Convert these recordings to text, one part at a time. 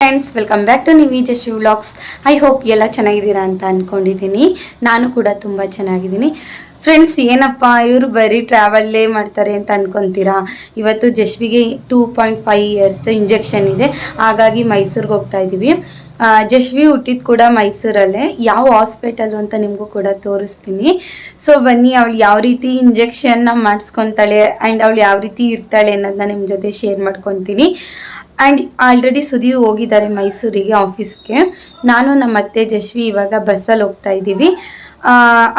Friends, welcome back to Nivi Jashu vlogs. I hope ಎಲ್ಲ ಚೆನ್ನಾಗಿದ್ದೀರಾ ಅಂತ ಅಂದ್ಕೊಂಡಿದ್ದೀನಿ. ನಾನು ಕೂಡ ತುಂಬ ಚೆನ್ನಾಗಿದ್ದೀನಿ. ಫ್ರೆಂಡ್ಸ್, ಏನಪ್ಪ ಇವರು ಬರೀ ಟ್ರಾವೆಲ್ಲೇ ಮಾಡ್ತಾರೆ ಅಂತ ಅನ್ಕೊತೀರಾ. ಇವತ್ತು ಜಶ್ವಿಗೆ 2.5 ಇಯರ್ಸ್ ಇಂಜೆಕ್ಷನ್ ಇದೆ, ಹಾಗಾಗಿ ಮೈಸೂರಿಗೆ ಹೋಗ್ತಾ ಇದ್ದೀವಿ. ಜಶ್ವಿ ಹುಟ್ಟಿದ ಕೂಡ ಮೈಸೂರಲ್ಲೇ. ಯಾವ ಹಾಸ್ಪಿಟಲ್ ಅಂತ ನಿಮಗೂ ಕೂಡ ತೋರಿಸ್ತೀನಿ. ಸೊ ಬನ್ನಿ, ಅವಳು ಯಾವ ರೀತಿ ಇಂಜೆಕ್ಷನ್ನ ಮಾಡಿಸ್ಕೊತಾಳೆ ಆ್ಯಂಡ್ ಅವಳು ಯಾವ ರೀತಿ ಇರ್ತಾಳೆ ಅನ್ನೋದನ್ನ ನಿಮ್ಮ ಜೊತೆ ಶೇರ್ ಮಾಡ್ಕೊತೀನಿ. ಆ್ಯಂಡ್ ಆಲ್ರೆಡಿ ಸುದಿ ಹೋಗಿದ್ದಾರೆ ಮೈಸೂರಿಗೆ ಆಫೀಸ್ಗೆ. ನಾನು ನಮ್ಮ ಅತ್ತೆ ಜಶ್ವಿ ಇವಾಗ ಬಸ್ಸಲ್ಲಿ ಹೋಗ್ತಾ ಇದ್ದೀವಿ.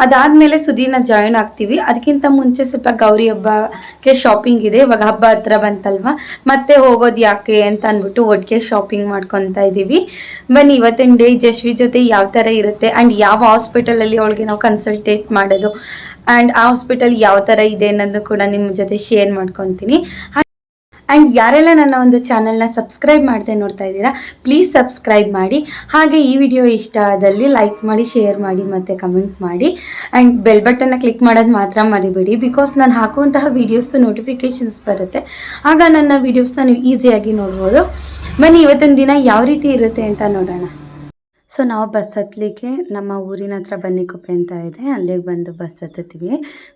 ಅದಾದಮೇಲೆ ಸುದಿನ ಜಾಯಿನ್ ಆಗ್ತೀವಿ. ಅದಕ್ಕಿಂತ ಮುಂಚೆ ಸ್ವಲ್ಪ ಗೌರಿ ಹಬ್ಬಕ್ಕೆ ಶಾಪಿಂಗ್ ಇದೆ. ಇವಾಗ ಹಬ್ಬ ಹತ್ರ ಬಂತಲ್ವ, ಮತ್ತೆ ಹೋಗೋದು ಯಾಕೆ ಅಂತ ಅಂದ್ಬಿಟ್ಟು ಒಟ್ಟಿಗೆ ಶಾಪಿಂಗ್ ಮಾಡ್ಕೊತಾ ಇದ್ದೀವಿ. ಬನ್ನಿ, ಇವತ್ತಿನ ಡೇ ಜಶ್ವಿ ಜೊತೆ ಯಾವ ಥರ ಇರುತ್ತೆ ಆ್ಯಂಡ್ ಯಾವ ಹಾಸ್ಪಿಟಲಲ್ಲಿ ಅವಳಿಗೆ ನಾವು ಕನ್ಸಲ್ಟೇಟ್ ಮಾಡೋದು ಆ್ಯಂಡ್ ಆ ಹಾಸ್ಪಿಟಲ್ ಯಾವ ಥರ ಇದೆ ಅನ್ನೋದು ಕೂಡ ನಿಮ್ಮ ಜೊತೆ ಶೇರ್ ಮಾಡ್ಕೊತೀನಿ. ಆ್ಯಂಡ್ ಯಾರೆಲ್ಲ ನನ್ನ ಒಂದು ಚಾನಲ್ನ ಸಬ್ಸ್ಕ್ರೈಬ್ ಮಾಡದೆ ನೋಡ್ತಾ ಇದ್ದೀರಾ, ಪ್ಲೀಸ್ ಸಬ್ಸ್ಕ್ರೈಬ್ ಮಾಡಿ. ಹಾಗೆ ಈ ವಿಡಿಯೋ ಇಷ್ಟ ಆದಲ್ಲಿ ಲೈಕ್ ಮಾಡಿ, ಶೇರ್ ಮಾಡಿ ಮತ್ತು ಕಮೆಂಟ್ ಮಾಡಿ. ಆ್ಯಂಡ್ ಬೆಲ್ ಬಟನ್ನ ಕ್ಲಿಕ್ ಮಾಡೋದು ಮಾತ್ರ ಮರಿಬೇಡಿ, ಬಿಕಾಸ್ ನಾನು ಹಾಕುವಂತಹ ವೀಡಿಯೋಸ್ದು ನೋಟಿಫಿಕೇಷನ್ಸ್ ಬರುತ್ತೆ. ಆಗ ನನ್ನ ವೀಡಿಯೋಸ್ನ ನೀವು ಈಸಿಯಾಗಿ ನೋಡ್ಬೋದು. ಬನ್ನಿ, ಇವತ್ತಿನ ದಿನ ಯಾವ ರೀತಿ ಇರುತ್ತೆ ಅಂತ ನೋಡೋಣ. ಸೊ ನಾವು ಬಸ್ ಹತ್ತಲಿಕ್ಕೆ ನಮ್ಮ ಊರಿನ ಹತ್ರ ಬನ್ನಿಕೊಪ್ಪೆ ಅಂತ ಇದೆ, ಅಲ್ಲಿಗೆ ಬಂದು ಬಸ್ ಹತ್ತೀವಿ.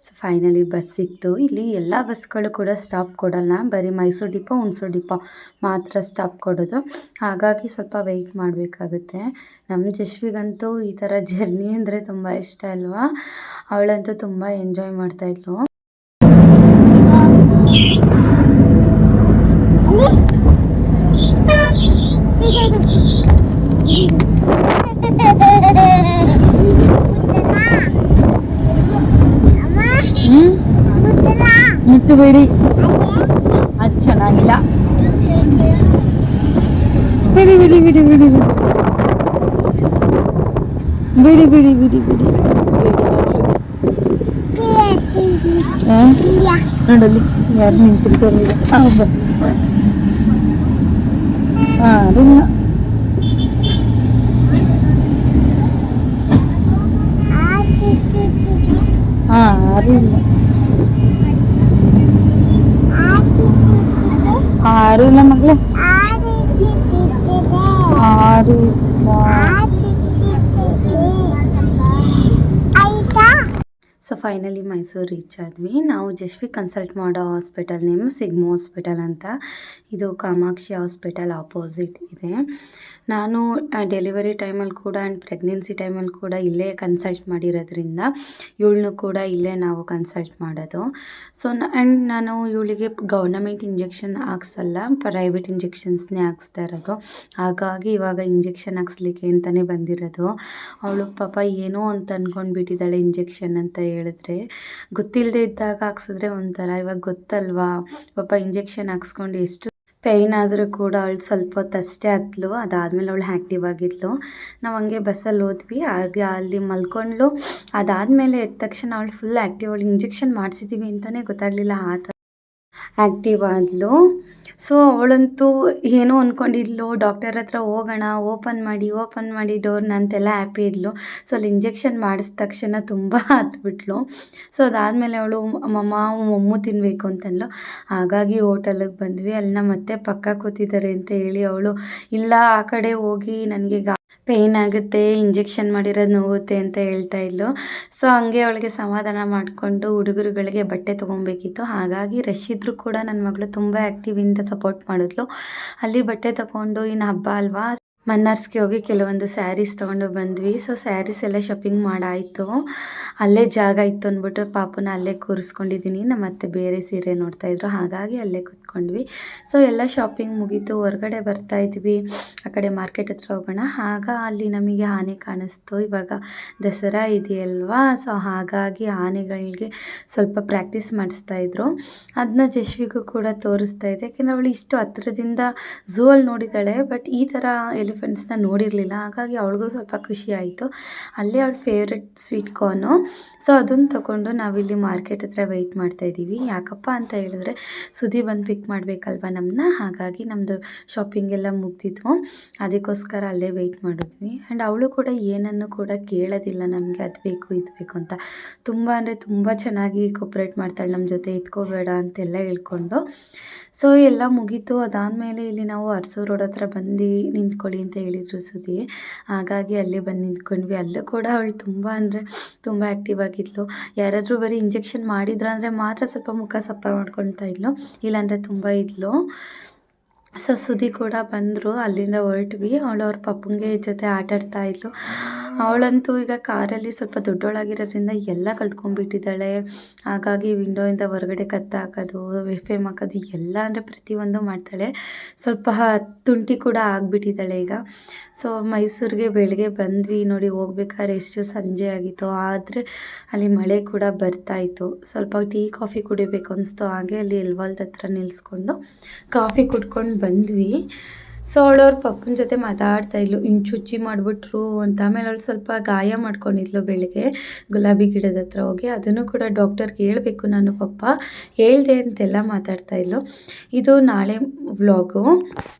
ಸೊ ಫೈನಲಿ ಬಸ್ ಸಿಕ್ತು. ಇಲ್ಲಿ ಎಲ್ಲ ಬಸ್ಗಳು ಕೂಡ ಸ್ಟಾಪ್ ಕೊಡಲ್ಲ, ಬರೀ ಮೈಸೂರು ಡಿಪೋ, ಹುಣಸೂರು ಡಿಪೋ ಮಾತ್ರ ಸ್ಟಾಪ್ ಕೊಡೋದು. ಹಾಗಾಗಿ ಸ್ವಲ್ಪ ವೆಯ್ಟ್ ಮಾಡಬೇಕಾಗುತ್ತೆ. ನಮ್ಮ ಜಶ್ವಿಗಂತೂ ಈ ಥರ ಜರ್ನಿ ಅಂದರೆ ತುಂಬ ಇಷ್ಟ ಅಲ್ವಾ. ಅವಳಂತೂ ತುಂಬ ಎಂಜಾಯ್ ಮಾಡ್ತಾಯಿದ್ಲು. ಮುಟ್ಟಬೇಡಿ, ಅದು ಚೆನ್ನಾಗಿಲ್ಲ. ಬಿಡಿ ಬಿಡಿ ಬಿಡಿ ಬಿಡಿ ಬಿಡಿ ಬಿಡಿ ಬಿಡಿ ಬಿಡಿ ನೋಡಲ್ಲಿ ಯಾರು ನಿಂತಿರ್ತಾರೆ. ಯಾರು ಇಲ್ಲ, ಆರು ಇಲ್ಲ ಮಕ್ಕಳು, ಆರು ಸೊ ಫೈನಲಿ ಮೈಸೂರು ರೀಚ್ ಆದ್ವಿ. ನಾವು ಜಶ್ವಿ ಕನ್ಸಲ್ಟ್ ಮಾಡೋ ಹಾಸ್ಪಿಟಲ್ ನೇಮ್ ಸಿಗ್ಮೋ ಹಾಸ್ಪಿಟಲ್ ಅಂತ. ಇದು ಕಾಮಾಕ್ಷಿ ಹಾಸ್ಪಿಟಲ್ ಆಪೋಸಿಟ್ ಇದೆ. ನಾನು ಡೆಲಿವರಿ ಟೈಮಲ್ಲಿ ಕೂಡ ಆ್ಯಂಡ್ ಪ್ರೆಗ್ನೆನ್ಸಿ ಟೈಮಲ್ಲಿ ಕೂಡ ಇಲ್ಲೇ ಕನ್ಸಲ್ಟ್ ಮಾಡಿರೋದ್ರಿಂದ ಇವಳನ್ನು ಕೂಡ ಇಲ್ಲೇ ನಾವು ಕನ್ಸಲ್ಟ್ ಮಾಡೋದು. ಸೊ ಆ್ಯಂಡ್ ನಾನು ಇವಳಿಗೆ ಗೌರ್ನಮೆಂಟ್ ಇಂಜೆಕ್ಷನ್ ಹಾಕ್ಸಲ್ಲ, ಪ್ರೈವೇಟ್ ಇಂಜೆಕ್ಷನ್ಸ್ನೇ ಹಾಕ್ಸ್ತಾ ಇರೋದು. ಹಾಗಾಗಿ ಇವಾಗ ಇಂಜೆಕ್ಷನ್ ಹಾಕ್ಸ್ಲಿಕ್ಕೆ ಅಂತಲೇ ಬಂದಿರೋದು. ಅವಳು ಪಾಪ ಏನೋ ಅಂತ ಅಂದ್ಕೊಂಡ್ಬಿಟ್ಟಿದ್ದಾಳೆ. ಇಂಜೆಕ್ಷನ್ ಅಂತ ಹೇಳಿದ್ರೆ ಗೊತ್ತಿಲ್ಲದೆ ಇದ್ದಾಗ ಹಾಕ್ಸಿದ್ರೆ ಒಂಥರ, ಇವಾಗ ಗೊತ್ತಲ್ವಾ ಪಾಪ. ಇಂಜೆಕ್ಷನ್ ಹಾಕ್ಸ್ಕೊಂಡು ಎಷ್ಟು ಪೇಯ್ನ್ ಆದರೂ ಕೂಡ ಅವಳು ಸ್ವಲ್ಪ ಹೊತ್ತು ಅಷ್ಟೇ ಹತ್ತಲು. ಅದಾದಮೇಲೆ ಅವಳು ಆ್ಯಕ್ಟಿವ್ ಆಗಿದ್ಲು. ನಾವು ಹಂಗೆ ಬಸ್ಸಲ್ಲಿ ಹೋದ್ವಿ, ಹಾಗೆ ಅಲ್ಲಿ ಮಲ್ಕೊಂಡ್ಲು. ಅದಾದಮೇಲೆ ಎದ್ದ ತಕ್ಷಣ ಅವಳು ಫುಲ್ ಆ್ಯಕ್ಟಿವ್. ಅವಳು ಇಂಜೆಕ್ಷನ್ ಮಾಡಿಸಿದ್ದೀವಿ ಅಂತಲೇ ಗೊತ್ತಾಗಲಿಲ್ಲ, ಆ ಥರ ಆ್ಯಕ್ಟಿವ್ ಆದಳು. ಸೊ ಅವಳಂತೂ ಏನೋ ಅಂದ್ಕೊಂಡಿದ್ಲು, ಡಾಕ್ಟರ್ ಹತ್ರ ಹೋಗೋಣ, ಓಪನ್ ಮಾಡಿ ಡೋರ್ನ ಅಂತೆಲ್ಲ ಹ್ಯಾಪಿ ಇದ್ಲು. ಸೊ ಅಲ್ಲಿ ಇಂಜೆಕ್ಷನ್ ಮಾಡಿದ ತಕ್ಷಣ ತುಂಬ ಹತ್ಬಿಟ್ಲು. ಸೊ ಅದಾದಮೇಲೆ ಅವಳು ಮೊಮ್ಮು ತಿನ್ನಬೇಕು ಅಂತಂದ್ಲು. ಹಾಗಾಗಿ ಹೋಟೆಲಿಗೆ ಬಂದ್ವಿ. ಅಲ್ಲಿ ನಮ್ಮ ಅತ್ತೆ ಪಕ್ಕ ಕೂತಿದ್ದಾರೆ ಅಂತ ಹೇಳಿ ಅವಳು ಇಲ್ಲ, ಆ ಕಡೆ ಹೋಗಿ ನನಗೆ ಪೇಯ್ನ್ ಆಗುತ್ತೆ, ಇಂಜೆಕ್ಷನ್ ಮಾಡಿರೋದು ನೋವುತ್ತೆ ಅಂತ ಹೇಳ್ತಾ ಇದ್ಲು. ಸೊ ಹಂಗೆ ಅವಳಿಗೆ ಸಮಾಧಾನ ಮಾಡಿಕೊಂಡು ಹುಡುಗರುಗಳಿಗೆ ಬಟ್ಟೆ ತೊಗೊಬೇಕಿತ್ತು. ಹಾಗಾಗಿ ರಶ್ ಇದ್ದರೂ ಕೂಡ ನನ್ನ ಮಗಳು ತುಂಬ ಆ್ಯಕ್ಟಿವಿಂದ ಸಪೋರ್ಟ್ ಮಾಡಿದ್ಲು. ಅಲ್ಲಿ ಬಟ್ಟೆ ತೊಗೊಂಡು, ಇನ್ನು ಹಬ್ಬ ಅಲ್ವಾ, ಮನ್ನಾರ್ಸ್ಗೆ ಹೋಗಿ ಕೆಲವೊಂದು ಸ್ಯಾರೀಸ್ ತೊಗೊಂಡು ಬಂದ್ವಿ. ಸೊ ಸ್ಯಾರೀಸ್ ಎಲ್ಲ ಶಾಪಿಂಗ್ ಮಾಡಾಯಿತು. ಅಲ್ಲೇ ಜಾಗ ಇತ್ತು ಅಂದ್ಬಿಟ್ಟು ಪಾಪನ ಅಲ್ಲೇ ಕೂರಿಸ್ಕೊಂಡಿದ್ದೀನಿ. ನಮ್ಮ ಅತ್ತೆ ಬೇರೆ ಸೀರೆ ನೋಡ್ತಾಯಿದ್ರು, ಹಾಗಾಗಿ ಅಲ್ಲೇ ಕೂತ್ಕೊಂಡ್ವಿ. ಸೊ ಎಲ್ಲ ಶಾಪಿಂಗ್ ಮುಗೀತು, ಹೊರಗಡೆ ಬರ್ತಾಯಿದ್ವಿ. ಆ ಕಡೆ ಮಾರ್ಕೆಟ್ ಹತ್ರ ಹೋಗೋಣ. ಆಗ ಅಲ್ಲಿ ನಮಗೆ ಆನೆ ಕಾಣಿಸ್ತು. ಇವಾಗ ದಸರಾ ಇದೆಯಲ್ವಾ, ಸೊ ಹಾಗಾಗಿ ಆನೆಗಳಿಗೆ ಸ್ವಲ್ಪ ಪ್ರಾಕ್ಟೀಸ್ ಮಾಡಿಸ್ತಾಯಿದ್ರು. ಅದನ್ನ ಜಶ್ವಿಗೂ ಕೂಡ ತೋರಿಸ್ತಾ ಇದ್ದೆ, ಯಾಕೆಂದರೆ ಅವಳು ಇಷ್ಟು ಹತ್ರದಿಂದ ಝೂ ಅಲ್ಲಿ ನೋಡಿದ್ದಾಳೆ. ಬಟ್ ಈ ಥರ ಎಲಿಫೆಂಟ್ಸ್ನ ನೋಡಿರಲಿಲ್ಲ, ಹಾಗಾಗಿ ಅವಳಿಗೂ ಸ್ವಲ್ಪ ಖುಷಿ ಆಯಿತು. ಅಲ್ಲೇ ಅವಳ ಫೇವ್ರೆಟ್ ಸ್ವೀಟ್ ಕಾರ್ನು. ಸೊ ಅದನ್ನು ತೊಗೊಂಡು ನಾವಿಲ್ಲಿ ಮಾರ್ಕೆಟ್ ಹತ್ರ ವೆಯ್ಟ್ ಮಾಡ್ತಾಯಿದ್ದೀವಿ. ಯಾಕಪ್ಪ ಅಂತ ಹೇಳಿದ್ರೆ ಸುದಿ ಬಂದು ಪಿಕ್ ಮಾಡಬೇಕಲ್ವ ನಮ್ಮನ್ನ, ಹಾಗಾಗಿ ನಮ್ಮದು ಶಾಪಿಂಗ್ ಎಲ್ಲ ಮುಗ್ದಿದ್ವು, ಅದಕ್ಕೋಸ್ಕರ ಅಲ್ಲೇ ವೆಯ್ಟ್ ಮಾಡಿದ್ವಿ. ಆ್ಯಂಡ್ ಅವಳು ಕೂಡ ಏನನ್ನು ಕೂಡ ಕೇಳೋದಿಲ್ಲ ನಮಗೆ ಅದು ಬೇಕು ಇದು ಬೇಕು ಅಂತ. ತುಂಬ ಅಂದರೆ ತುಂಬ ಚೆನ್ನಾಗಿ ಕೋಪ್ರೇಟ್ ಮಾಡ್ತಾಳೆ ನಮ್ಮ ಜೊತೆ, ಇದ್ಕೋಬೇಡ ಅಂತೆಲ್ಲ ಹೇಳ್ಕೊಂಡು. ಸೊ ಎಲ್ಲ ಮುಗೀತು. ಅದಾದಮೇಲೆ ಇಲ್ಲಿ ನಾವು ಅರಸು ರೋಡ್ ಹತ್ರ ಬಂದು ನಿಂತ್ಕೊಳ್ಳಿ ಅಂತ ಹೇಳಿದರು ಸುದಿ, ಹಾಗಾಗಿ ಅಲ್ಲೇ ಬಂದು ನಿಂತ್ಕೊಂಡ್ವಿ. ಅಲ್ಲೂ ಕೂಡ ಅವಳು ತುಂಬ ಅಂದರೆ ತುಂಬ ಆ್ಯಕ್ಟಿವ್ ಆಗಿದ್ಲು. ಯಾರಾದರೂ ಬರೀ ಇಂಜೆಕ್ಷನ್ ಮಾಡಿದ್ರು ಅಂದರೆ ಮಾತ್ರ ಸ್ವಲ್ಪ ಮುಖ ಸಪ್ಪ ಮಾಡ್ಕೊಳ್ತಾ ಇದ್ಲು, ಇಲ್ಲಾಂದರೆ ತುಂಬ ಇದ್ಲು. ಸೊ ಸುದಿ ಕೂಡ ಬಂದರು, ಅಲ್ಲಿಂದ ಹೊರಟ್ವಿ. ಅವಳು ಅವ್ರ ಪಪ್ಪಂಗೆ ಜೊತೆ ಆಟಾಡ್ತಾ ಇದ್ಲು. ಅವಳಂತೂ ಈಗ ಕಾರಲ್ಲಿ ಸ್ವಲ್ಪ ದೊಡ್ಡೋಳಾಗಿರೋದ್ರಿಂದ ಎಲ್ಲ ಕಲ್ತ್ಕೊಂಡ್ಬಿಟ್ಟಿದ್ದಾಳೆ. ಹಾಗಾಗಿ ವಿಂಡೋಯಿಂದ ಹೊರಗಡೆ ಕತ್ತಾಕೋದು, ಎಫ್.ಎಮ್ ಹಾಕೋದು ಎಲ್ಲ ಅಂದರೆ ಪ್ರತಿಯೊಂದು ಮಾಡ್ತಾಳೆ. ಸ್ವಲ್ಪ ತುಂಟಿ ಕೂಡ ಆಗಿಬಿಟ್ಟಿದ್ದಾಳೆ ಈಗ. ಸೊ ಮೈಸೂರಿಗೆ ಬೆಳಗ್ಗೆ ಬಂದ್ವಿ ನೋಡಿ, ಹೋಗ್ಬೇಕಾದ್ರೆ ಎಷ್ಟು ಸಂಜೆ ಆಗಿತ್ತು, ಆದರೆ ಅಲ್ಲಿ ಮಳೆ ಕೂಡ ಬರ್ತಾಯಿತ್ತು. ಸ್ವಲ್ಪ ಟೀ ಕಾಫಿ ಕುಡಿಬೇಕು ಅನಿಸ್ತು, ಹಾಗೆ ಅಲ್ಲಿ ಎಲ್ವಾಲ್ದ ಹತ್ರ ನಿಲ್ಲಿಸ್ಕೊಂಡು ಕಾಫಿ ಕುಡ್ಕೊಂಡು ಬಂದ್ವಿ. ಸೊ ಅವಳವ್ರ ಪಪ್ಪನ ಜೊತೆ ಮಾತಾಡ್ತಾ ಇದ್ಲು, ಹಿಂಗೆ ಚುಚ್ಚಿ ಮಾಡಿಬಿಟ್ರು ಅಂತ. ಆಮೇಲೆ ಅವಳು ಸ್ವಲ್ಪ ಗಾಯ ಮಾಡ್ಕೊಂಡಿದ್ಲು ಬೆಳಗ್ಗೆ ಗುಲಾಬಿ ಗಿಡದ ಹತ್ರ ಹೋಗಿ, ಅದನ್ನು ಕೂಡ ಡಾಕ್ಟರ್ಗೆ ಹೇಳಬೇಕು ನಾನು ಪಪ್ಪ ಹೇಳಿದೆ ಅಂತೆಲ್ಲ ಮಾತಾಡ್ತಾ ಇದ್ಲು. ಇದು ನಾಳೆ ವ್ಲಾಗು.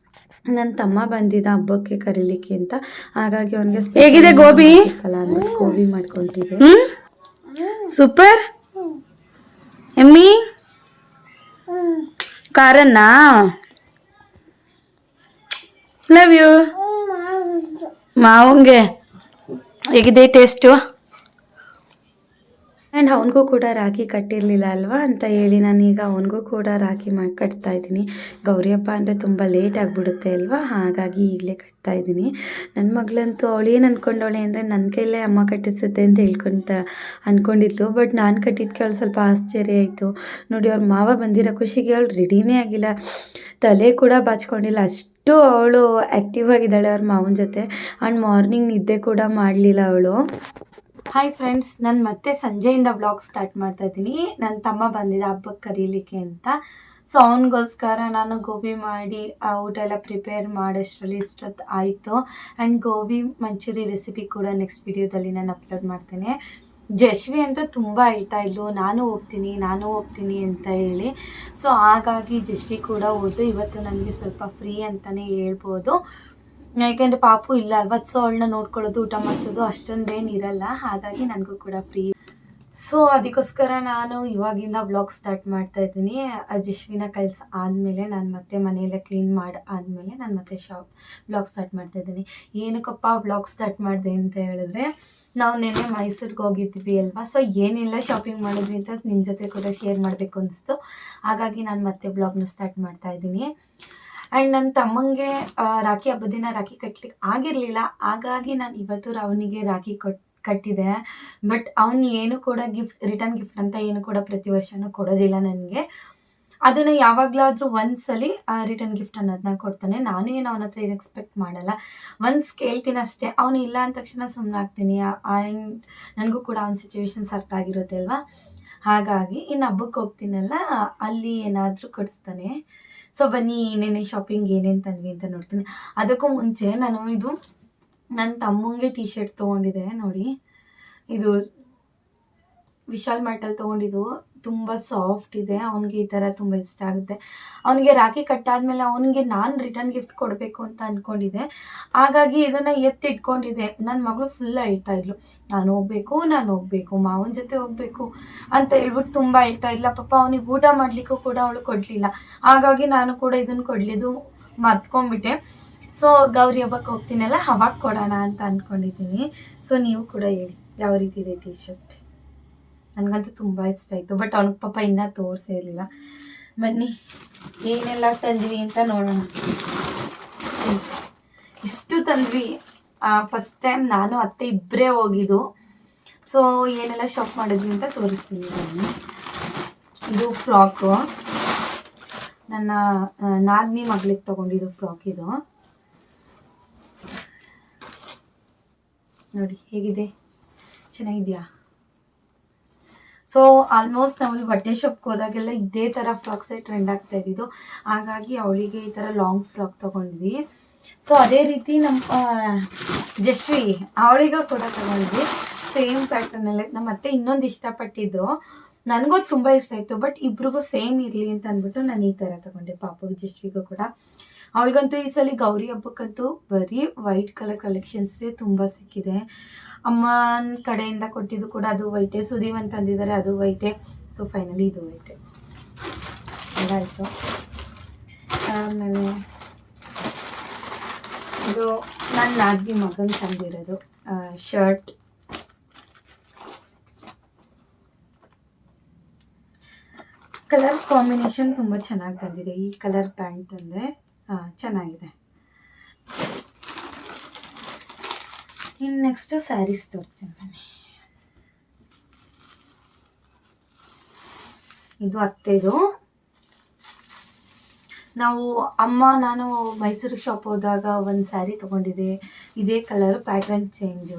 ನನ್ನ ತಮ್ಮ ಬಂದಿದ್ದ ಹಬ್ಬಕ್ಕೆ ಕರೀಲಿಕ್ಕೆ ಅಂತ, ಹಾಗಾಗಿ ಅವನಿಗೆ ಹೇಗಿದೆ ಗೋಬಿ ಅಲ್ಲ ಅಂದ್ಬಿಟ್ಟು ಗೋಬಿ ಮಾಡ್ಕೊಂಡಿದ್ದೆ. ಸೂಪರ್ ಎಮ್ಮಿ ಕಾರನ್ನ ಲವ್ ಯು ಮಾವಂಗೆ ಹೇಗಿದೆ ಟೇಸ್ಟು. ಆ್ಯಂಡ್ ಅವನಿಗೂ ಕೂಡ ರಾಖಿ ಕಟ್ಟಿರಲಿಲ್ಲ ಅಲ್ವಾ ಅಂತ ಹೇಳಿ ನಾನೀಗ ಅವನಿಗೂ ಕೂಡ ರಾಖಿ ಕಟ್ತಾ ಇದ್ದೀನಿ. ಗೌರಿ ಹಬ್ಬ ಅಂದರೆ ತುಂಬ ಲೇಟ್ ಆಗಿಬಿಡುತ್ತೆ ಅಲ್ವಾ, ಹಾಗಾಗಿ ಈಗಲೇ ಕಟ್ತಾ ಇದ್ದೀನಿ. ನನ್ನ ಮಗಳಂತೂ ಅವಳು ಏನು ಅಂದ್ಕೊಂಡವಳೆ ಅಂದರೆ ನನ್ನ ಕೈಲೇ ಅಮ್ಮ ಕಟ್ಟಿಸುತ್ತೆ ಅಂತ ಅಂದ್ಕೊಂಡಿದ್ಲು. ಬಟ್ ನಾನು ಕಟ್ಟಿದ್ದಕ್ಕೆ ಅವಳು ಸ್ವಲ್ಪ ಆಶ್ಚರ್ಯ ಆಯಿತು ನೋಡಿ. ಅವ್ರ ಮಾವ ಬಂದಿರೋ ಖುಷಿಗೆ ಅವಳು ರೆಡಿನೇ ಆಗಿಲ್ಲ, ತಲೆ ಕೂಡ ಬಾಚ್ಕೊಂಡಿಲ್ಲ, ಅಷ್ಟು ಅವಳು ಆ್ಯಕ್ಟಿವ್ ಆಗಿದ್ದಾಳೆ ಅವ್ರ ಮಾವನ ಜೊತೆ. ಆ್ಯಂಡ್ ಮಾರ್ನಿಂಗ್ ನಿದ್ದೆ ಕೂಡ ಮಾಡಲಿಲ್ಲ ಅವಳು. ಹಾಯ್ ಫ್ರೆಂಡ್ಸ್, ನಾನು ಮತ್ತೆ ಸಂಜೆಯಿಂದ ವ್ಲಾಗ್ ಸ್ಟಾರ್ಟ್ ಮಾಡ್ತಾಯಿದ್ದೀನಿ. ನನ್ನ ತಮ್ಮ ಬಂದಿದ್ದ ಹಬ್ಬಕ್ಕೆ ಕರೀಲಿಕ್ಕೆ ಅಂತ. ಸೊ ಅವನಿಗೋಸ್ಕರ ನಾನು ಗೋಬಿ ಮಾಡಿ ಊಟ ಎಲ್ಲ ಪ್ರಿಪೇರ್ ಮಾಡೋಷ್ಟರಲ್ಲಿ ಇಷ್ಟೊತ್ತು ಆಯಿತು. ಆ್ಯಂಡ್ ಗೋಬಿ ಮಂಚೂರಿ ರೆಸಿಪಿ ಕೂಡ ನೆಕ್ಸ್ಟ್ ವಿಡಿಯೋದಲ್ಲಿ ನಾನು ಅಪ್ಲೋಡ್ ಮಾಡ್ತೇನೆ. ಜಶ್ವಿ ಅಂತೂ ತುಂಬ ಹೇಳ್ತಾ ಇದ್ಲು, ನಾನು ಹೋಗ್ತೀನಿ ಅಂತ ಹೇಳಿ. ಸೊ ಹಾಗಾಗಿ ಜಶ್ವಿ ಕೂಡ ಹೋದ್ಲು. ಇವತ್ತು ನನಗೆ ಸ್ವಲ್ಪ ಫ್ರೀ ಅಂತಲೇ ಹೇಳ್ಬೋದು, ಯಾಕೆಂದರೆ ಪಾಪು ಇಲ್ಲ ಅಲ್ವಾ. ಸೊ ಅವಳನ್ನ ನೋಡ್ಕೊಳ್ಳೋದು, ಊಟ ಮಾಡಿಸೋದು ಅಷ್ಟೊಂದೇನು ಇರಲ್ಲ, ಹಾಗಾಗಿ ನನಗೂ ಕೂಡ ಫ್ರೀ. ಸೊ ಅದಕ್ಕೋಸ್ಕರ ನಾನು ಇವಾಗಿಂದ ವ್ಲಾಗ್ ಸ್ಟಾರ್ಟ್ ಮಾಡ್ತಾಯಿದ್ದೀನಿ. ಜಶ್ವಿನ ಕಳ್ಸಿ ಆದಮೇಲೆ ನಾನು ಮತ್ತೆ ಮನೆಯೆಲ್ಲ ಕ್ಲೀನ್ ಮಾಡಿ ಆದಮೇಲೆ ನಾನು ಮತ್ತೆ ವ್ಲಾಗ್ ಸ್ಟಾರ್ಟ್ ಮಾಡ್ತಾಯಿದ್ದೀನಿ. ಏನಕ್ಕಪ್ಪ ವ್ಲಾಗ್ ಸ್ಟಾರ್ಟ್ ಮಾಡಿದೆ ಅಂತ ಹೇಳಿದ್ರೆ, ನಾವು ನೆನ್ನೆ ಮೈಸೂರಿಗೆ ಹೋಗಿದ್ವಿ ಅಲ್ವಾ. ಸೊ ಏನೆಲ್ಲ ಶಾಪಿಂಗ್ ಮಾಡಿದ್ವಿ ಅಂತ ನಿಮ್ಮ ಜೊತೆ ಕೂಡ ಶೇರ್ ಮಾಡಬೇಕು ಅನಿಸ್ತು, ಹಾಗಾಗಿ ನಾನು ಮತ್ತೆ ವ್ಲಾಗ್ನ ಸ್ಟಾರ್ಟ್ ಮಾಡ್ತಾಯಿದ್ದೀನಿ. ಆ್ಯಂಡ್ ನನ್ನ ತಮ್ಮಂಗೆ ರಾಖಿ ಹಬ್ಬದ ದಿನ ರಾಖಿ ಕಟ್ಟಲಿಕ್ಕೆ ಆಗಿರಲಿಲ್ಲ, ಹಾಗಾಗಿ ನಾನು ಇವತ್ತು ಅವನಿಗೆ ರಾಖಿ ಕಟ್ಟಿದೆ. ಬಟ್ ಅವನು ಏನು ಕೂಡ ರಿಟರ್ನ್ ಗಿಫ್ಟ್ ಅಂತ ಏನು ಕೂಡ ಪ್ರತಿ ವರ್ಷವೂ ಕೊಡೋದಿಲ್ಲ ನನಗೆ. ಅದನ್ನು ಯಾವಾಗಲಾದರೂ ಒಂದ್ಸಲಿ ರಿಟರ್ನ್ ಗಿಫ್ಟ್ ಅನ್ನೋದನ್ನ ಕೊಡ್ತಾನೆ. ನಾನು ಏನು ಅವನ ಹತ್ರ ಏನು ಎಕ್ಸ್ಪೆಕ್ಟ್ ಮಾಡಲ್ಲ, ಒನ್ಸ್ ಕೇಳ್ತೀನಿ ಅಷ್ಟೇ. ಅವನು ಇಲ್ಲ ಅಂದ ತಕ್ಷಣ ಸುಮ್ಮನೆ ಆಗ್ತೀನಿ. ಆ್ಯಂಡ್ ನನಗೂ ಕೂಡ ಅವನ ಸಿಚುವೇಶನ್ಸ್ ಅರ್ಥ ಆಗಿರುತ್ತೆ ಅಲ್ವಾ, ಹಾಗಾಗಿ ಇನ್ನು ಹಬ್ಬಕ್ಕೆ ಹೋಗ್ತೀನಲ್ಲ ಅಲ್ಲಿ ಏನಾದರೂ ಕೊಡಿಸ್ತಾನೆ. ಸೊ ಬನ್ನಿ ಏನೇನೇ ಶಾಪಿಂಗ್ ಏನೇನು ತಂದ್ವಿ ಅಂತ ನೋಡ್ತೀನಿ. ಅದಕ್ಕೂ ಮುಂಚೆ ನಾನು ಇದು ನನ್ನ ತಮ್ಮಂಗೆ ಟಿ ಶರ್ಟ್ ತೊಗೊಂಡಿದ್ದೆ ನೋಡಿ. ಇದು ವಿಶಾಲ್ ಮಾರ್ಟಲ್ಲಿ ತೊಗೊಂಡಿದ್ದು, ತುಂಬ ಸಾಫ್ಟ್ ಇದೆ. ಅವನಿಗೆ ಈ ಥರ ತುಂಬ ಇಷ್ಟ ಆಗುತ್ತೆ. ಅವನಿಗೆ ರಾಖಿ ಕಟ್ಟಾದಮೇಲೆ ಅವನಿಗೆ ನಾನು ರಿಟರ್ನ್ ಗಿಫ್ಟ್ ಕೊಡಬೇಕು ಅಂತ ಅಂದ್ಕೊಂಡಿದ್ದೆ, ಹಾಗಾಗಿ ಇದನ್ನು ಎತ್ತಿಟ್ಕೊಂಡಿದ್ದೆ. ನನ್ನ ಮಗಳು ಫುಲ್ ಅಳ್ತಾ ಇದ್ಲು, ನಾನು ಹೋಗಬೇಕು ಮಾವನ ಜೊತೆ ಹೋಗಬೇಕು ಅಂತ ಹೇಳ್ಬಿಟ್ಟು ತುಂಬ ಹೇಳ್ತಾ ಇಲ್ಲ. ಪಾಪ ಅವನಿಗೆ ಊಟ ಮಾಡಲಿಕ್ಕೂ ಕೂಡ ಅವಳು ಕೊಡಲಿಲ್ಲ, ಹಾಗಾಗಿ ನಾನು ಕೂಡ ಇದನ್ನು ಕೊಡಲಿದ್ದು ಮರ್ತ್ಕೊಂಡ್ಬಿಟ್ಟೆ. ಸೊ ಗೌರಿ ಹಬ್ಬಕ್ಕೆ ಹೋಗ್ತೀನಲ್ಲ ಅವಾಗ ಕೊಡೋಣ ಅಂತ ಅಂದ್ಕೊಂಡಿದ್ದೀನಿ. ಸೊ ನೀವು ಕೂಡ ಹೇಳಿ ಯಾವ ರೀತಿ ಇದೆ ಟಿ ಶರ್ಟ್. ನನಗಂತೂ ತುಂಬ ಇಷ್ಟ ಆಯಿತು, ಬಟ್ ಅವ್ನಿಗೆ ಪಾಪ ಇನ್ನೂ ತೋರಿಸೇ ಇರಲಿಲ್ಲ. ಬನ್ನಿ ಏನೆಲ್ಲ ತಂದ್ವಿ ಅಂತ ನೋಡೋಣ. ಇಷ್ಟು ತಂದ್ವಿ. ಫಸ್ಟ್ ಟೈಮ್ ನಾನು ಅತ್ತೆ ಇಬ್ಬರೇ ಹೋಗಿದ್ದು. ಸೊ ಏನೆಲ್ಲ ಶಾಪ್ ಮಾಡಿದ್ವಿ ಅಂತ ತೋರಿಸ್ತೀನಿ ಬನ್ನಿ. ಇದು ಫ್ರಾಕು, ನನ್ನ ನಾದಿನಿ ಮಗಳಿಗೆ ತೊಗೊಂಡಿದ್ದು ಫ್ರಾಕ್. ಇದು ನೋಡಿ ಹೇಗಿದೆ, ಚೆನ್ನಾಗಿದೆಯಾ. ಸೊ ಆಲ್ಮೋಸ್ಟ್ ನಾವು ಬಟ್ಟೆ ಶಾಪ್ಗೆ ಹೋದಾಗೆಲ್ಲ ಇದೇ ಥರ ಫ್ರಾಕ್ಸೇ ಟ್ರೆಂಡ್ ಆಗ್ತಾ ಇದ್ದಿದ್ದು, ಹಾಗಾಗಿ ಅವಳಿಗೆ ಈ ಥರ ಲಾಂಗ್ ಫ್ರಾಕ್ ತೊಗೊಂಡ್ವಿ. ಸೊ ಅದೇ ರೀತಿ ನಮ್ಮ ಜಶ್ವಿ ಅವಳಿಗೂ ಕೂಡ ತಗೊಂಡ್ವಿ ಸೇಮ್ ಪ್ಯಾಟರ್ನಲ್ಲಿ. ನಮ್ಮ ಅತ್ತೆ ಇನ್ನೊಂದು ಇಷ್ಟಪಟ್ಟಿದ್ರು, ನನಗೂ ತುಂಬ ಇಷ್ಟ ಆಯಿತು. ಬಟ್ ಇಬ್ರಿಗೂ ಸೇಮ್ ಇರಲಿ ಅಂತ ಅಂದ್ಬಿಟ್ಟು ನಾನು ಈ ಥರ ತಗೊಂಡೆ ಪಾಪು ಜಶ್ವಿಗೂ ಕೂಡ. ಅವಳಿಗಂತೂ ಈ ಸಲ ಗೌರಿ ಹಬ್ಬಕ್ಕಂತೂ ಬರೀ ವೈಟ್ ಕಲರ್ ಕಲೆಕ್ಷನ್ಸೇ ತುಂಬ ಸಿಕ್ಕಿದೆ. ಅಮ್ಮನ ಕಡೆಯಿಂದ ಕೊಟ್ಟಿದ್ದು ಕೂಡ ಅದು ವೈಟೇ, ಸುದೀವ್ ತಂದಿದ್ದಾರೆ ಅದು ವೈಟೇ. ಸೊ ಫೈನಲಿ ಇದು ವೈಟೇ ಅದಾಯಿತು. ಆಮೇಲೆ ಇದು ನನ್ನ ನಾದಿನಿ ಮಗನ ತಂದಿರೋದು ಶರ್ಟ್. ಕಲರ್ ಕಾಂಬಿನೇಷನ್ ತುಂಬ ಚೆನ್ನಾಗಿ ಬಂದಿದೆ. ಈ ಕಲರ್ ಪ್ಯಾಂಟ್ ತಂದೆ ಚೆನ್ನಾಗಿದೆ. ಇನ್ನು ನೆಕ್ಸ್ಟು ಸ್ಯಾರೀಸ್ ತೋರಿಸ್ತೀನಿ ಬನ್ನಿ. ಇದು ಅತ್ತೆದು. ನಾವು ನಾನು ಮೈಸೂರಿಗೆ ಶಾಪ್ ಹೋದಾಗ ಒಂದು ಸ್ಯಾರಿ ತೊಗೊಂಡಿದ್ದೆ, ಇದೇ ಕಲರು, ಪ್ಯಾಟ್ರನ್ ಚೇಂಜು,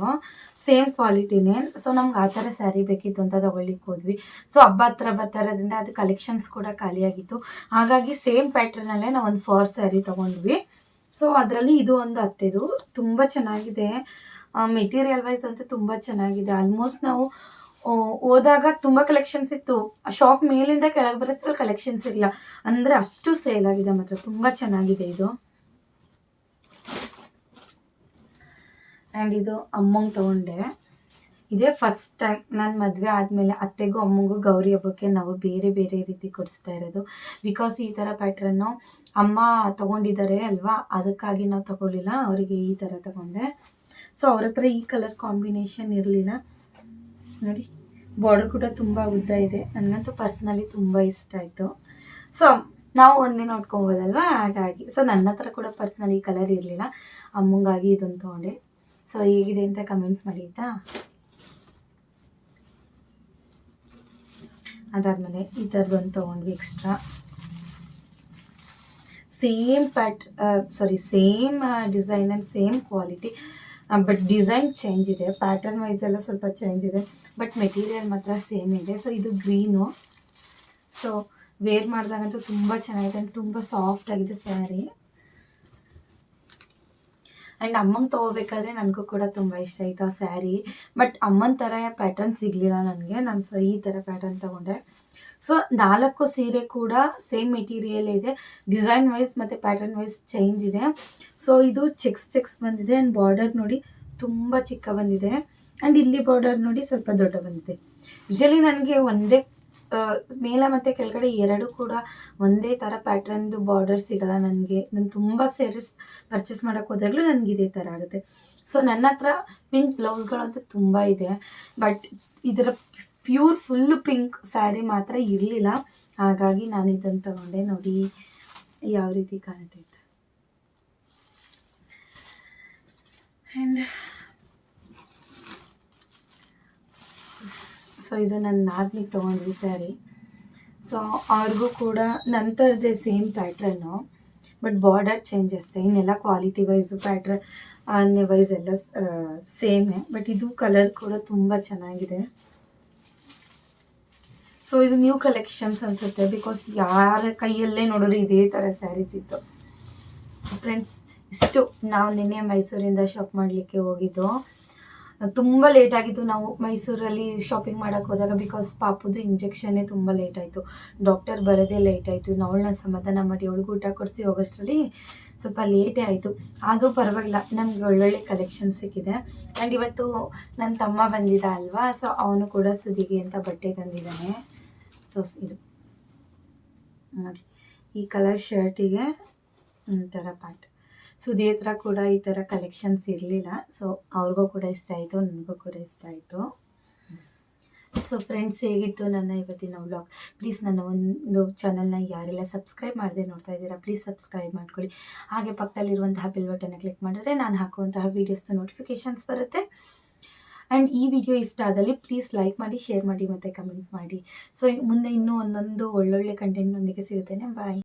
ಸೇಮ್ ಕ್ವಾಲಿಟಿನೇ. ಸೊ ನಮ್ಗೆ ಆ ಥರ ಸ್ಯಾರಿ ಬೇಕಿತ್ತು ಅಂತ ತೊಗೊಳ್ಲಿಕ್ಕೆ ಹೋದ್ವಿ. ಸೊ ಹಬ್ಬ ಹತ್ರ ಬರ್ತಾರೋದ್ರಿಂದ ಅದು ಕಲೆಕ್ಷನ್ಸ್ ಕೂಡ ಖಾಲಿಯಾಗಿತ್ತು. ಹಾಗಾಗಿ ಸೇಮ್ ಪ್ಯಾಟ್ರನಲ್ಲೇ ನಾವು ಒಂದು 4 ಸ್ಯಾರಿ ತೊಗೊಂಡ್ವಿ. ಸೊ ಅದರಲ್ಲಿ ಇದು ಒಂದು ಅತ್ತೆದು ತುಂಬ ಚೆನ್ನಾಗಿದೆ. ಮೆಟೀರಿಯಲ್ ವೈಸ್ ಅಂತೂ ತುಂಬ ಚೆನ್ನಾಗಿದೆ. ಆಲ್ಮೋಸ್ಟ್ ನಾವು ಹೋದಾಗ ತುಂಬ ಕಲೆಕ್ಷನ್ಸ್ ಇತ್ತು. ಶಾಪ್ ಮೇಲಿಂದ ಕೆಳಗೆ ಬರೋಷ್ಟ್ರಲ್ಲಿ ಕಲೆಕ್ಷನ್ಸ್ ಇಲ್ಲ, ಅಂದರೆ ಅಷ್ಟು ಸೇಲ್ ಆಗಿದೆ. ಮಾತ್ರ ತುಂಬ ಚೆನ್ನಾಗಿದೆ ಇದು. ಆ್ಯಂಡ್ ಇದು ಅಮ್ಮಂಗೆ ತೊಗೊಂಡೆ. ಇದೇ ಫಸ್ಟ್ ಟೈಮ್ ನಾನು ಮದುವೆ ಆದಮೇಲೆ ಅತ್ತೆಗೂ ಅಮ್ಮಂಗೂ ಗೌರಿ ಹಬ್ಬಕ್ಕೆ ನಾವು ಬೇರೆ ಬೇರೆ ರೀತಿ ಕೊಡಿಸ್ತಾ ಇರೋದು. ಬಿಕಾಸ್ ಈ ಥರ ಪ್ಯಾಟ್ರನ್ನು ಅಮ್ಮ ತೊಗೊಂಡಿದ್ದಾರೆ ಅಲ್ವಾ, ಅದಕ್ಕಾಗಿ ನಾವು ತೊಗೊಳ್ಳಿಲ್ಲ, ಅವರಿಗೆ ಈ ಥರ ತೊಗೊಂಡೆ. ಸೊ ಅವ್ರ ಹತ್ರ ಈ ಕಲರ್ ಕಾಂಬಿನೇಷನ್ ಇರಲಿಲ್ಲ. ನೋಡಿ, ಬಾರ್ಡರ್ ಕೂಡ ತುಂಬ ಉದ್ದ ಇದೆ. ನನಗಂತೂ ಪರ್ಸ್ನಲಿ ತುಂಬ ಇಷ್ಟ ಆಯಿತು. ಸೊ ನಾವು ಒಂದಿನ ಉಟ್ಕೊಬೋದಲ್ವ, ಹಾಗಾಗಿ. ಸೊ ನನ್ನ ಹತ್ರ ಕೂಡ ಪರ್ಸ್ನಲಿ ಈ ಕಲರ್ ಇರಲಿಲ್ಲ, ಅಮ್ಮಂಗಾಗಿ ಇದೊಂದು ತೊಗೊಂಡೆ. ಸೊ ಹೇಗಿದೆ ಅಂತ ಕಮೆಂಟ್ ಮಾಡಿ ಆಯಿತಾ. ಅದಾದಮೇಲೆ ಈ ಥರದೊಂದು ತೊಗೊಂಡ್ವಿ extra. Same same design and same quality. But design change ಇದೆ, ಪ್ಯಾಟರ್ನ್ ವೈಸ್ ಎಲ್ಲ ಸ್ವಲ್ಪ ಚೇಂಜ್ ಇದೆ, ಬಟ್ ಮೆಟೀರಿಯಲ್ ಮಾತ್ರ ಸೇಮ್ ಇದೆ. ಸೊ ಇದು ಗ್ರೀನು. ಸೊ ವೇರ್ ಮಾಡಿದಾಗಂತೂ ತುಂಬ ಚೆನ್ನಾಗಿದೆ, ತುಂಬ ಸಾಫ್ಟ್ ಆಗಿದೆ ಸ್ಯಾರಿ. ಆ್ಯಂಡ್ ಅಮ್ಮಂಗೆ ತೊಗೋಬೇಕಾದ್ರೆ ನನಗೂ ಕೂಡ ತುಂಬ ಇಷ್ಟ ಆಯಿತು ಆ ಸ್ಯಾರಿ. ಬಟ್ ಅಮ್ಮನ ಥರ ಪ್ಯಾಟರ್ನ್ ಸಿಗಲಿಲ್ಲ ನನಗೆ. ನಾನು ಸೊ ಈ ಥರ ಪ್ಯಾಟರ್ನ್ ತೊಗೊಂಡೆ. ಸೊ 4 ಸೀರೆ ಕೂಡ ಸೇಮ್ ಮೆಟೀರಿಯಲ್ ಇದೆ, ಡಿಸೈನ್ ವೈಸ್ ಮತ್ತು ಪ್ಯಾಟರ್ನ್ ವೈಸ್ ಚೇಂಜ್ ಇದೆ. ಸೊ ಇದು ಚೆಕ್ಸ್ ಬಂದಿದೆ. ಆ್ಯಂಡ್ ಬಾರ್ಡರ್ ನೋಡಿ ತುಂಬ ಚಿಕ್ಕ ಬಂದಿದೆ. ಆ್ಯಂಡ್ ಇಲ್ಲಿ ಬಾರ್ಡರ್ ನೋಡಿ ಸ್ವಲ್ಪ ದೊಡ್ಡ ಬಂದಿದೆ. ಯೂಶಲಿ ನನಗೆ ಒಂದೇ ಮೇಲೆ ಮತ್ತು ಕೆಳಗಡೆ ಎರಡು ಕೂಡ ಒಂದೇ ಥರ ಪ್ಯಾಟ್ರನ್ದು ಬಾರ್ಡರ್ ಸಿಗೋಲ್ಲ ನನಗೆ. ನಾನು ತುಂಬ ಸ್ಯಾರೀಸ್ ಪರ್ಚೇಸ್ ಮಾಡೋಕ್ಕೆ ಹೋದಾಗಲೂ ನನಗೆ ಇದೇ ಥರ ಆಗುತ್ತೆ. ಸೊ ನನ್ನ ಹತ್ರ ಪಿಂಕ್ ಬ್ಲೌಸ್ಗಳಂತೂ ತುಂಬ ಇದೆ, ಬಟ್ ಇದರ ಪ್ಯೂರ್ ಫುಲ್ಲು ಪಿಂಕ್ ಸ್ಯಾರಿ ಮಾತ್ರ ಇರಲಿಲ್ಲ. ಹಾಗಾಗಿ ನಾನು ಇದನ್ನು ತಗೊಂಡೆ. ನೋಡಿ ಯಾವ ರೀತಿ ಕಾಣುತ್ತೆ. ಆ್ಯಂಡ್ ಸೊ ಇದು ನನ್ನ ನಾದಿನಿಗೆ ತೊಗೊಂಡ್ವಿ ಸ್ಯಾರಿ. ಸೊ ಅವ್ರಿಗೂ ಕೂಡ ನಂತರದೇ ಸೇಮ್ ಪ್ಯಾಟ್ರನ್ನು, ಬಟ್ ಬಾರ್ಡರ್ ಚೇಂಜ್ ಅಷ್ಟೇ. ಇನ್ನೆಲ್ಲ ಕ್ವಾಲಿಟಿ ವೈಸು ಪ್ಯಾಟ್ರನ್ ವೈಸ್ ಎಲ್ಲ ಸೇಮೇ. ಬಟ್ ಇದು ಕಲರ್ ಕೂಡ ತುಂಬ ಚೆನ್ನಾಗಿದೆ. ಸೊ ಇದು ನ್ಯೂ ಕಲೆಕ್ಷನ್ಸ್ ಅನಿಸುತ್ತೆ, ಬಿಕಾಸ್ ಯಾರ ಕೈಯಲ್ಲೇ ನೋಡಿದ್ರೆ ಇದೇ ಥರ ಸ್ಯಾರೀಸ್ ಇತ್ತು. ಸೊ ಫ್ರೆಂಡ್ಸ್, ಇಷ್ಟು ನಾವು ನಿನ್ನೆ ಮೈಸೂರಿಂದ ಶಾಪ್ ಮಾಡಲಿಕ್ಕೆ ಹೋಗಿದ್ದು. ತುಂಬ ಲೇಟ್ ಆಗಿತ್ತು. ನಾವು ಮೈಸೂರಲ್ಲಿ ಶಾಪಿಂಗ್ ಮಾಡೋಕ್ಕೆ ಹೋದಾಗ, ಬಿಕಾಸ್ ಪಾಪುದು ಇಂಜೆಕ್ಷನ್ನೇ ತುಂಬ ಲೇಟ್ ಆಯಿತು, ಡಾಕ್ಟರ್ ಬರೋದೇ ಲೇಟ್ ಆಯಿತು. ಅವಳನ್ನ ಸಮಾಧಾನ ಮಾಡಿ ಅವಳಿಗೆ ಊಟ ಕೊಡಿಸಿ ಹೋಗೋಷ್ಟರಲ್ಲಿ ಸ್ವಲ್ಪ ಲೇಟೇ ಆಯಿತು. ಆದರೂ ಪರವಾಗಿಲ್ಲ, ನಮ್ಗೆ ಒಳ್ಳೊಳ್ಳೆ ಕಲೆಕ್ಷನ್ ಸಿಕ್ಕಿದೆ. ಆ್ಯಂಡ್ ಇವತ್ತು ನನ್ನ ತಮ್ಮ ಬಂದಿದ್ದ ಅಲ್ವಾ, ಸೊ ಅವನು ಕೂಡ ಸುದಿಗೆ ಅಂತ ಬಟ್ಟೆ ತಂದಿದ್ದಾನೆ. ಸೊ ಇದು ನೋಡಿ, ಈ ಕಲರ್ ಶರ್ಟಿಗೆ ಥರ ಪ್ಯಾಂಟ್. ಸುದಿ ಹತ್ರ ಕೂಡ ಈ ಥರ ಕಲೆಕ್ಷನ್ಸ್ ಇರಲಿಲ್ಲ. ಸೊ ಅವ್ರಿಗೂ ಕೂಡ ಇಷ್ಟ ಆಯಿತು, ನನಗೂ ಕೂಡ ಇಷ್ಟ ಆಯಿತು. ಸೊ ಫ್ರೆಂಡ್ಸ್, ಹೇಗಿತ್ತು ನನ್ನ ಇವತ್ತಿನ ವ್ಲಾಗ್? ಪ್ಲೀಸ್ ನನ್ನ ಒಂದು ಚಾನಲ್ನ ಯಾರೆಲ್ಲ ಸಬ್ಸ್ಕ್ರೈಬ್ ಮಾಡದೆ ನೋಡ್ತಾ ಇದ್ದೀರಾ, ಪ್ಲೀಸ್ ಸಬ್ಸ್ಕ್ರೈಬ್ ಮಾಡ್ಕೊಳ್ಳಿ. ಹಾಗೆ ಪಕ್ಕದಲ್ಲಿರುವಂತಹ ಬೆಲ್ ಬಟನ್ನ ಕ್ಲಿಕ್ ಮಾಡಿದ್ರೆ ನಾನು ಹಾಕುವಂತಹ ವೀಡಿಯೋಸ್ದು ನೋಟಿಫಿಕೇಷನ್ಸ್ ಬರುತ್ತೆ. ಆ್ಯಂಡ್ ಈ ವಿಡಿಯೋ ಇಷ್ಟ ಆದಲ್ಲಿ ಪ್ಲೀಸ್ ಲೈಕ್ ಮಾಡಿ, ಶೇರ್ ಮಾಡಿ ಮತ್ತು ಕಮೆಂಟ್ ಮಾಡಿ. ಸೊ ಮುಂದೆ ಇನ್ನೂ ಒಂದೊಂದು ಒಳ್ಳೊಳ್ಳೆ ಕಂಟೆಂಟ್ನೊಂದಿಗೆ ಸಿಗುತ್ತೇನೆ. ಬಾಯ್.